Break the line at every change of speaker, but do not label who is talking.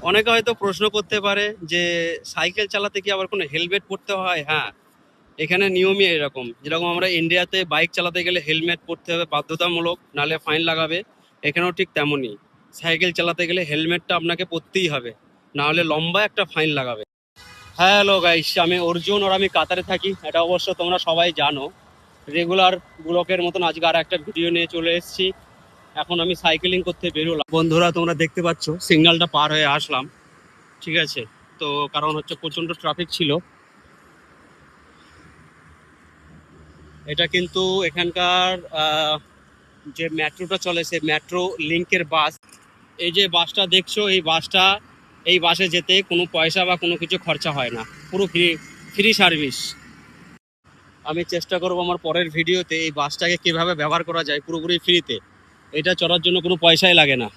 অনেকে হয়তো প্রশ্ন করতে পারে যে সাইকেল চালাতে কি আবার কোনো হেলমেট পরতে হয়? হ্যাঁ, এখানে নিয়মই এরকম। যেরকম আমরা ইন্ডিয়াতে বাইক চালাতে গেলে হেলমেট পরতে হবে বাধ্যতামূলক, নাহলে ফাইন লাগাবে। এখানেও ঠিক তেমনই, সাইকেল চালাতে গেলে হেলমেটটা আপনাকে পরতেই হবে, না হলে লম্বা একটা ফাইন লাগাবে। হ্যালো গাইস, আমি অর্জুন আর আমি কাতারে থাকি, এটা অবশ্য তোমরা সবাই জানো। রেগুলার ব্লকের মতন আজকে আর একটা ভিডিও নিয়ে চলে এসেছি। এখন আমি সাইকেলিং করতে বেরোলাম। বন্ধুরা, তোমরা দেখতে পাচ্ছ সিগন্যালটা পার হয়ে আসলাম, ঠিক আছে? তো কারণ হচ্ছে প্রচণ্ড ট্রাফিক ছিল। এটা কিন্তু এখানকার যে মেট্রোটা চলে, সেই মেট্রো লিঙ্কের বাস। এই যে বাসটা দেখছো, এই বাসে যেতে কোনো পয়সা বা কোনো কিছু খরচা হয় না, পুরো ফ্রি, ফ্রি সার্ভিস। আমি চেষ্টা করব আমার পরের ভিডিওতে এই বাসটাকে কিভাবে ব্যবহার করা যায় পুরোপুরি ফ্রিতে। এটা চড়ার জন্য কোনো পয়সাই লাগে না।